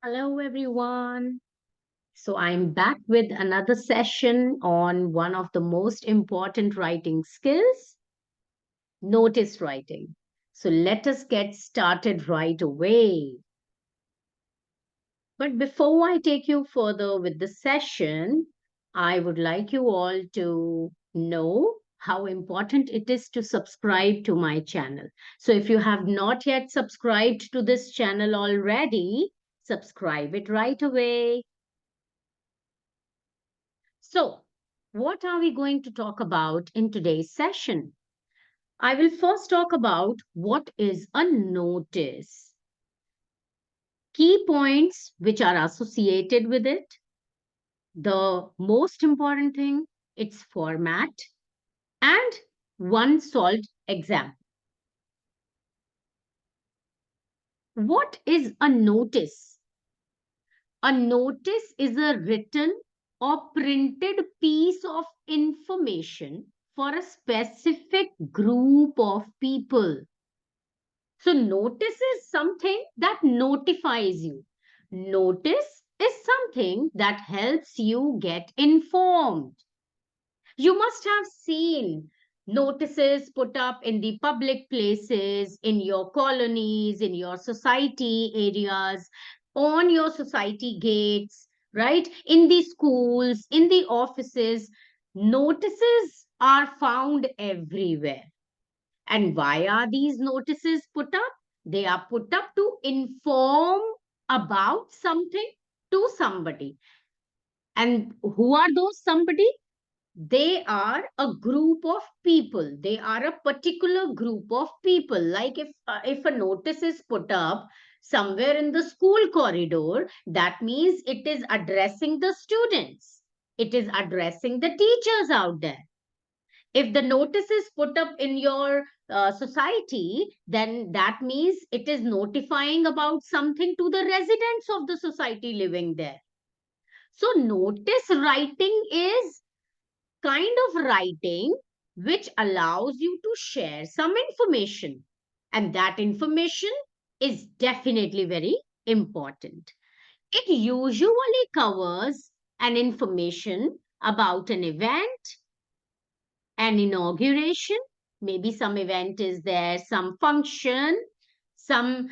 Hello, everyone. So, I'm back with another session on one of the most important writing skills, notice writing. So, let us get started right away. But before I take you further with the session, I would like you all to know how important it is to subscribe to my channel. So, if you have not yet subscribed to this channel already, subscribe it right away. So, what are we going to talk about in today's session? I will first talk about what is a notice, key points which are associated with it, the most important thing, its format, and one solved example. What is a notice? A notice is a written or printed piece of information for a specific group of people. So, notice is something that notifies you. Notice is something that helps you get informed. You must have seen notices put up in the public places, in your colonies, in your society areas, on your society gates, right? In the schools, in the offices. Notices are found everywhere. And why are these notices put up? They are put up to inform about something to somebody. And who are those somebody? They are a group of people. They are a particular group of people. Like if a notice is put up somewhere in the school corridor, that means it is addressing the students. It is addressing the teachers out there. If the notice is put up in your society, then that means it is notifying about something to the residents of the society living there. So notice writing is kind of writing which allows you to share some information, and that information is definitely very important. It usually covers an information about an event, an inauguration, maybe some event is there, some function, some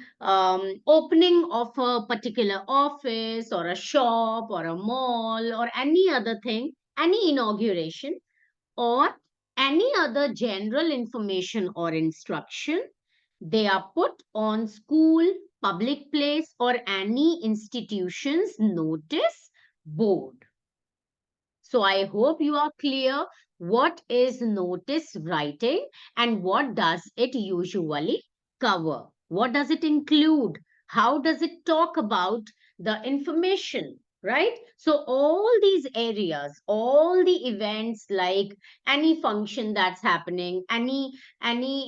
opening of a particular office or a shop or a mall or any other thing, any inauguration, or any other general information or instruction. They are put on school, public place, or any institution's notice board. So I hope you are clear what is notice writing and what does it usually cover? What does it include? How does it talk about the information? Right? So all these areas, all the events like any function that's happening, any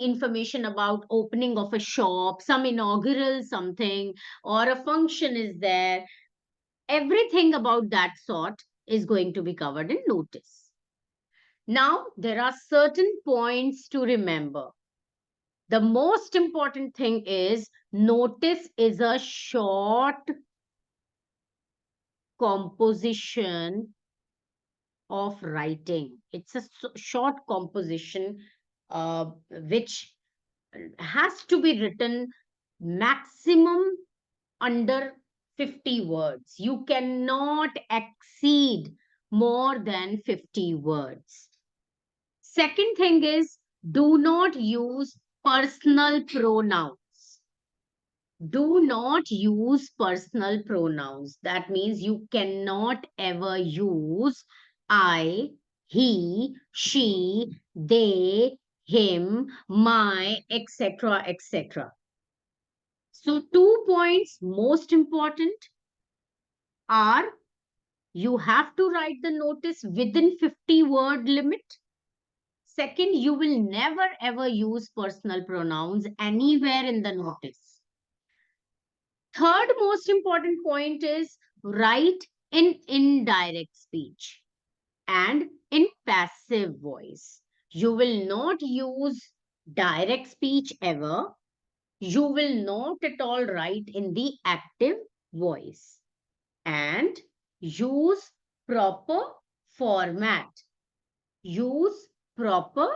information about opening of a shop, some inaugural something, or a function is there, everything about that sort is going to be covered in notice. Now, there are certain points to remember. The most important thing is notice is a short composition of writing. It's a short composition which has to be written maximum under 50 words. You cannot exceed more than 50 words. Second thing is, do not use personal pronouns. Do not use personal pronouns. That means you cannot ever use I, he, she, they, him, my, etc., etc. So, 2 points most important are you have to write the notice within 50 word limit. Second, you will never ever use personal pronouns anywhere in the notice. Third most important point is write in indirect speech and in passive voice. You will not use direct speech ever. You will not at all write in the active. voice, and use proper format. Use proper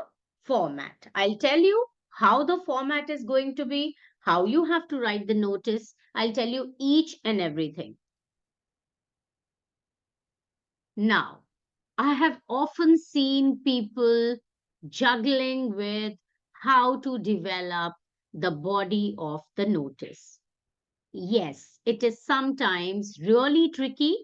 format. I'll tell you how the format is going to be, how you have to write the notice. I'll tell you each and everything. Now, I have often seen people juggling with how to develop the body of the notice. Yes, it is sometimes really tricky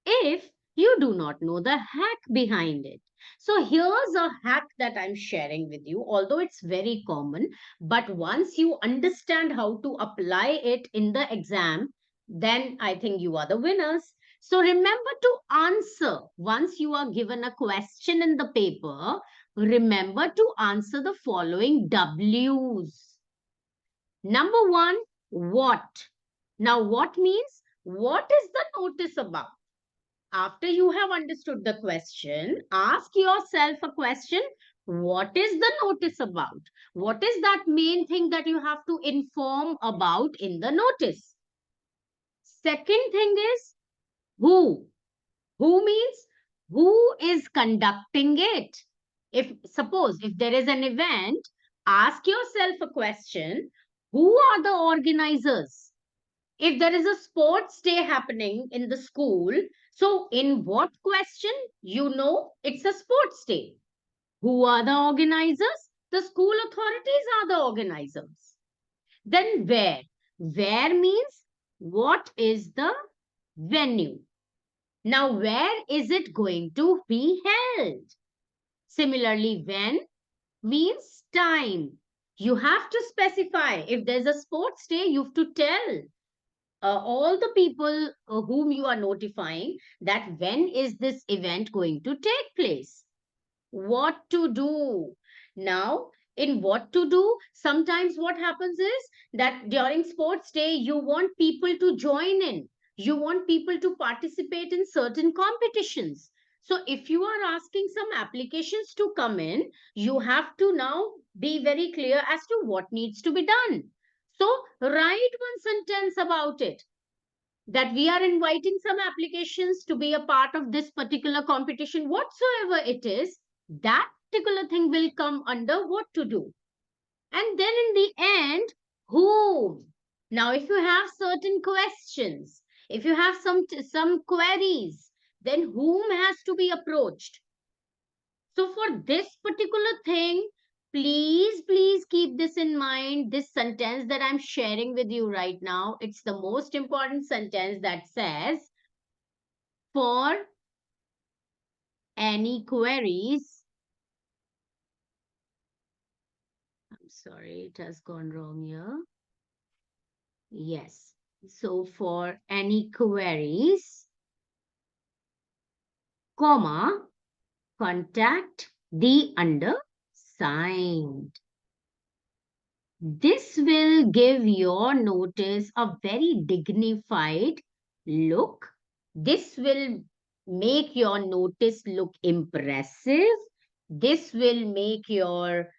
if you do not know the hack behind it. So, here's a hack that I'm sharing with you, although it's very common. But once you understand how to apply it in the exam, then I think you are the winners. So, remember to answer once you are given a question in the paper. Remember to answer the following W's. Number one, what? Now, what means what is the notice about? After you have understood the question, ask yourself a question. What is the notice about? What is that main thing that you have to inform about in the notice? Second thing is who. Who means who is conducting it? If suppose if there is an event, ask yourself a question. Who are the organizers? If there is a sports day happening in the school, so in what question you know it's a sports day? Who are the organizers? The school authorities are the organizers. Then where? Where means what is the venue? Now, where is it going to be held? Similarly, when means time. You have to specify. If there's a sports day, you have to tell all the people whom you are notifying that when is this event going to take place, what to do. Now, in what to do, sometimes what happens is that during sports day you want people to join in, you want people to participate in certain competitions. So if you are asking some applications to come in, you have to now be very clear as to what needs to be done. So write one sentence about it, that we are inviting some applications to be a part of this particular competition, whatsoever it is, that particular thing will come under what to do. And then in the end, whom. Now, if you have certain questions, if you have some queries, then whom has to be approached? So for this particular thing, please keep this in mind. This sentence that I'm sharing with you right now, it's the most important sentence that says, for any queries, I'm sorry, it has gone wrong here. Yes. So for any queries, comma, contact the undersigned. This will give your notice a very dignified look. This will make your notice look impressive. This will make your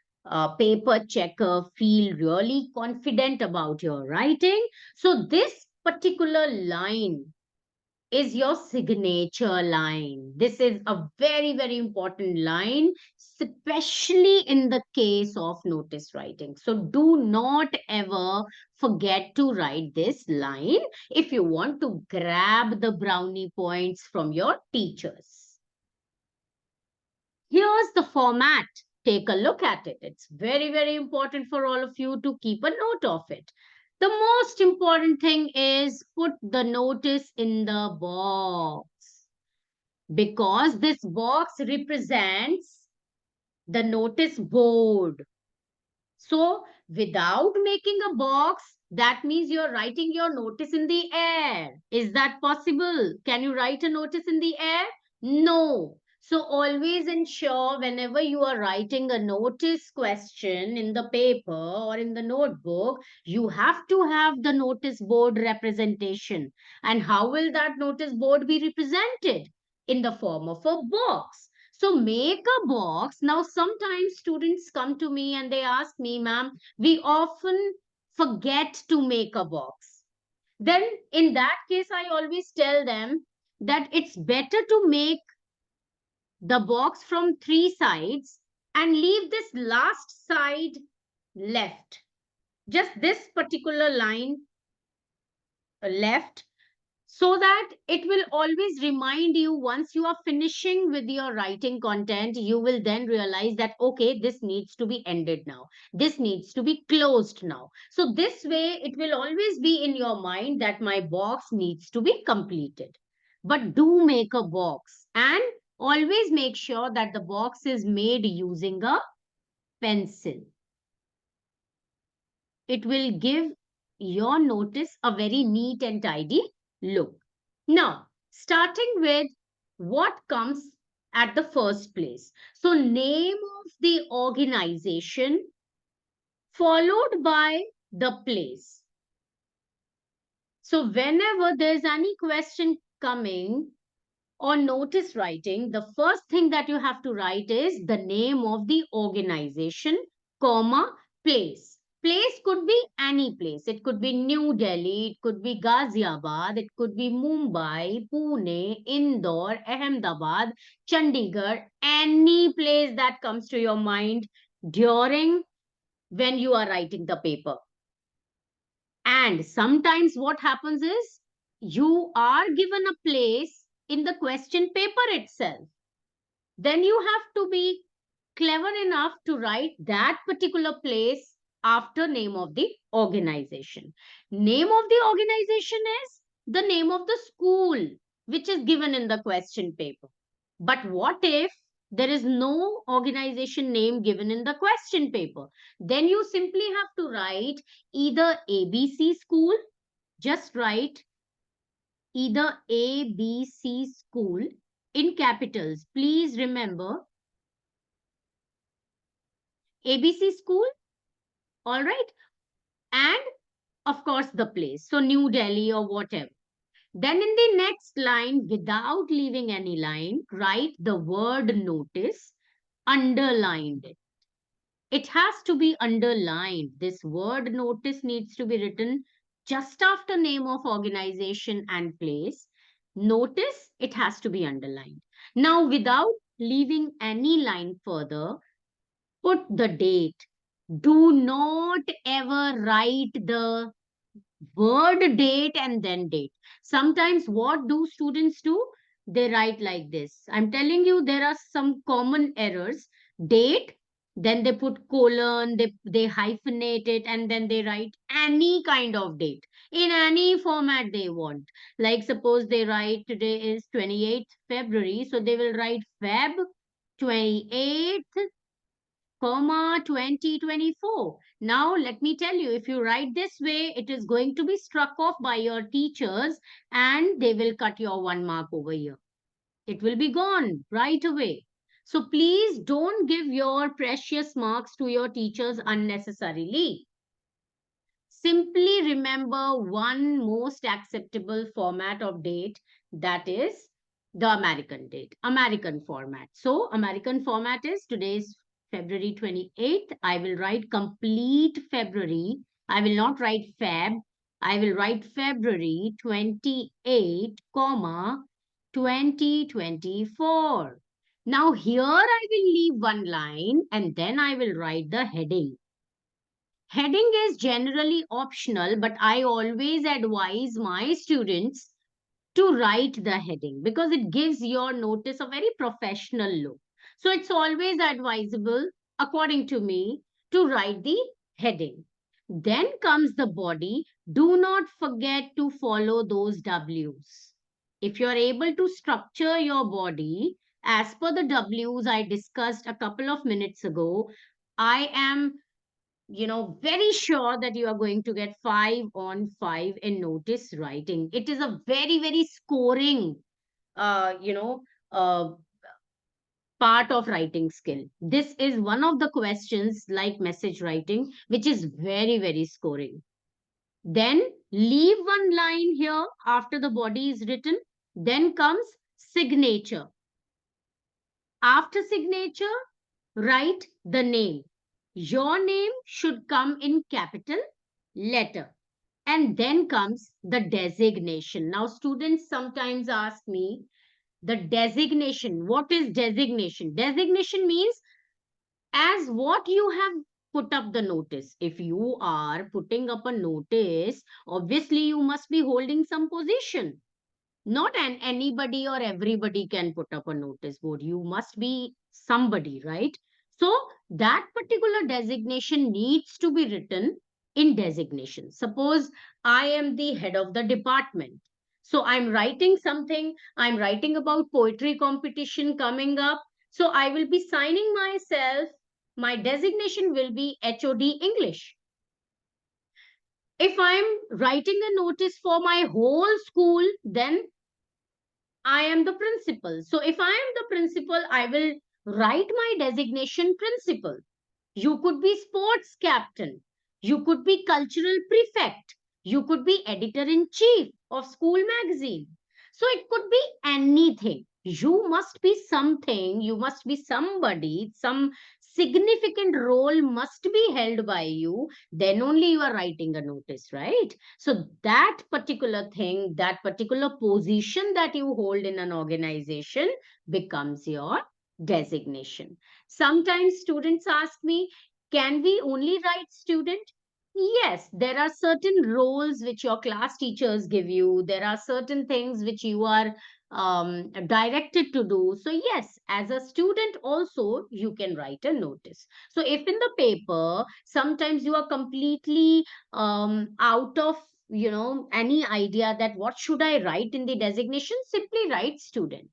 paper checker feel really confident about your writing. So, this particular line is your signature line. This is a very important line, especially in the case of notice writing. So do not ever forget to write this line if you want to grab the brownie points from your teachers. Here's the format. Take a look at it. It's very important for all of you to keep a note of it. The most important thing is put the notice in the box, because this box represents the notice board. So, without making a box, that means you're writing your notice in the air. Is that possible? Can you write a notice in the air? No. So, always ensure whenever you are writing a notice question in the paper or in the notebook, you have to have the notice board representation. And how will that notice board be represented? In the form of a box. So make a box. Now, sometimes students come to me and they ask me, ma'am, we often forget to make a box. Then in that case, I always tell them that it's better to make the box from three sides and leave this last side left. Just this particular line left, so that it will always remind you once you are finishing with your writing content, you will then realize that okay, this needs to be ended now, this needs to be closed now. So this way it will always be in your mind that my box needs to be completed. But do make a box, and always make sure that the box is made using a pencil. It will give your notice a very neat and tidy look. Now, starting with what comes at the first place. So, name of the organization followed by the place. So, whenever there's any question coming on notice writing, the first thing that you have to write is the name of the organization, comma, place. Place could be any place. It could be New Delhi, it could be Ghaziabad, it could be Mumbai, Pune, Indore, Ahmedabad, Chandigarh, any place that comes to your mind during when you are writing the paper. And sometimes what happens is you are given a place in the question paper itself. Then you have to be clever enough to write that particular place after name of the organization. Name of the organization is the name of the school which is given in the question paper. But what if there is no organization name given in the question paper? Then you simply have to write either ABC school, just write either ABC school in capitals. Please remember ABC school, all right, and of course the place. So New Delhi or whatever. Then in the next line, without leaving any line, write the word notice, underlined it. It has to be underlined. This word notice needs to be written just after name of organization and place. Notice, it has to be underlined. Now, without leaving any line further, put the date. Do not ever write the word date and then date. Sometimes what do students do? They write like this. I'm telling you, there are some common errors. Date, then they put colon, they hyphenate it, and then they write any kind of date in any format they want. Like suppose they write today is 28th February, so they will write Feb 28th, comma 2024. Now let me tell you, if you write this way, it is going to be struck off by your teachers and they will cut your 1 mark over here. It will be gone right away. So please don't give your precious marks to your teachers unnecessarily. Simply remember one most acceptable format of date, that is the American date, American format. So, American format is today's February 28th. I will write complete February. I will not write Feb. I will write February 28, comma 2024. Now, here I will leave one line and then I will write the heading. Heading is generally optional, but I always advise my students to write the heading because it gives your notice a very professional look. So it's always advisable, according to me, to write the heading. Then comes the body. Do not forget to follow those W's. If you're able to structure your body as per the W's I discussed a couple of minutes ago, I am very sure that you are going to get 5 on 5 in notice writing. It is a very, very scoring, uh, you know, uh, part of writing skill. This is one of the questions like message writing, which is very, very scoring. Then leave one line here after the body is written. Then comes signature. After signature, write the name. Your name should come in capital letter. And then comes the designation. Now, students sometimes ask me, the designation, what is designation? Designation means as what you have put up the notice. If you are putting up a notice, obviously you must be holding some position. Not anybody or everybody can put up a notice board. You must be somebody, right? So that particular designation needs to be written in designation. Suppose I am the head of the department, so I'm writing something, I'm writing about poetry competition coming up, so I will be signing myself. My designation will be HOD English. If I'm writing a notice for my whole school, then I am the principal. So if I am the principal, I will write my designation principal. You could be sports captain. You could be cultural prefect. You could be editor in chief of school magazine. So it could be anything. You must be something. You must be somebody. Some significant role must be held by you. Then only you are writing a notice, right? So that particular thing, that particular position that you hold in an organization becomes your designation. Sometimes students ask me, can we only write student? Yes, there are certain roles which your class teachers give you. There are certain things which you are directed to do. So, yes, as a student, also you can write a notice. So, if in the paper, sometimes you are completely out of any idea that what should I write in the designation, simply write student.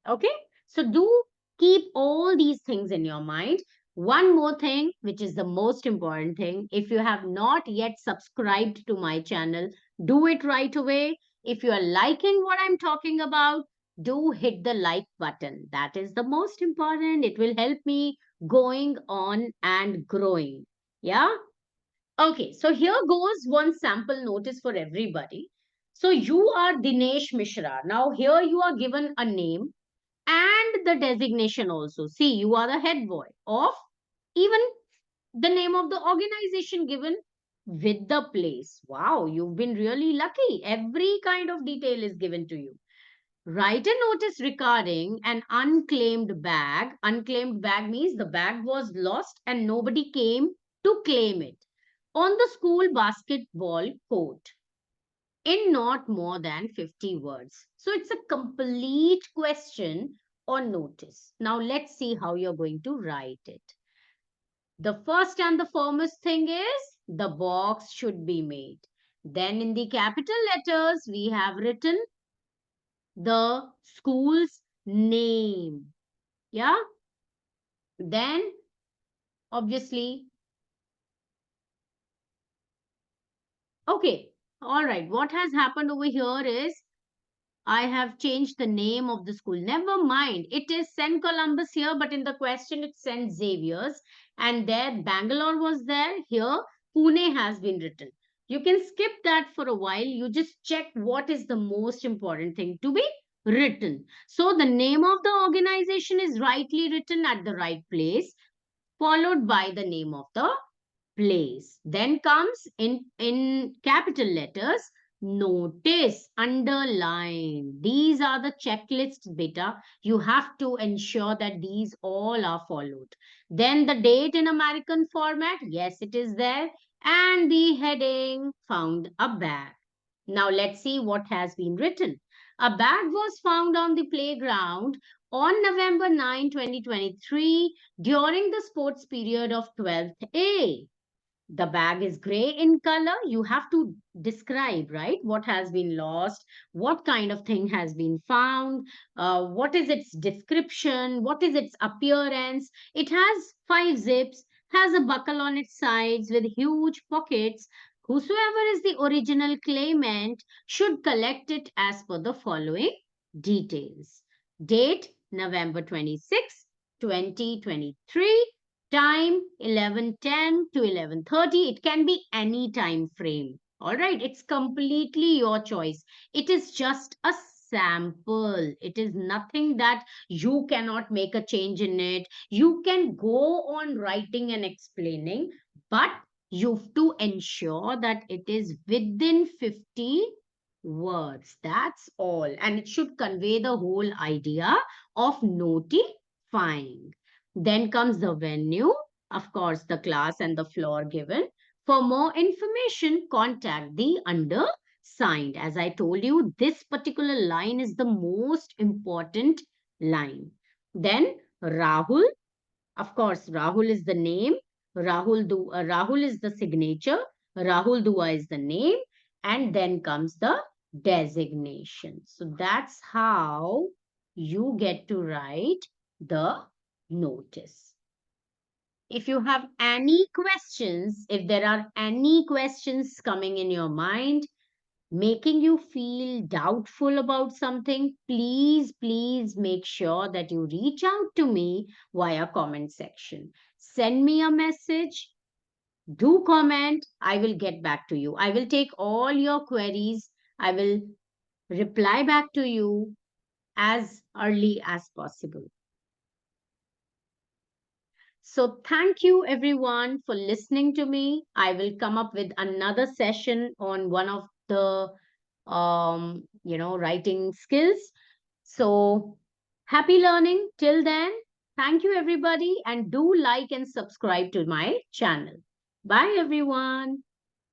Okay, so do keep all these things in your mind. One more thing, which is the most important thing, if you have not yet subscribed to my channel, do it right away. If you are liking what I'm talking about, do hit the like button. That is the most important. It will help me going on and growing. Yeah. Okay, so here goes one sample notice for everybody. So you are Dinesh Mishra. Now here you are given a name and the designation also. See, you are the head boy of even the name of the organization given with the place. Wow, you've been really lucky. Every kind of detail is given to you. Write a notice regarding an unclaimed bag. Unclaimed bag means the bag was lost and nobody came to claim it on the school basketball court in not more than 50 words. So it's a complete question or notice. Now let's see how you're going to write it. The first and the foremost thing is the box should be made. Then in the capital letters, we have written the school's name. Yeah. Then obviously, okay. All right. What has happened over here is I have changed the name of the school. Never mind. It is St. Columbus here, but in the question it's St. Xavier's. And there Bangalore was there. Here Pune has been written. You can skip that for a while. You just check what is the most important thing to be written. So the name of the organization is rightly written at the right place, followed by the name of the place. Then comes in capital letters, notice, underline. These are the checklists, beta. You have to ensure that these all are followed. Then the date in American format, yes, it is there. And the heading, found a bag. Now let's see what has been written. A bag was found on the playground on November 9, 2023 during the sports period of 12th A. The bag is gray in color. You have to describe, right, what has been lost, what kind of thing has been found, what is its description, what is its appearance. It has 5 zips, has a buckle on its sides with huge pockets. Whosoever is the original claimant should collect it as per the following details. Date November 26, 2023. Time 11:10 to 11:30. It can be any time frame. All right. It's completely your choice. It is just a sample. It is nothing that you cannot make a change in it. You can go on writing and explaining, but You have to ensure that it is within 50 words. That's all. And it should convey the whole idea of notifying. Then comes the venue, of course, the class and the floor given. For more information, contact the undersigned. As I told you, this particular line is the most important line. Then Rahul, of course, Rahul is the name. Rahul is the signature. Rahul Dua is the name. And then comes the designation. So that's how you get to write the notice. If you have any questions, if there are any questions coming in your mind, making you feel doubtful about something, please make sure that you reach out to me via comment section. Send me a message, do comment, I will get back to you. I will take all your queries, I will reply back to you as early as possible. So, thank you everyone for listening to me. I will come up with another session on one of the writing skills. So, happy learning till then. Thank you everybody, and do like and subscribe to my channel. Bye everyone.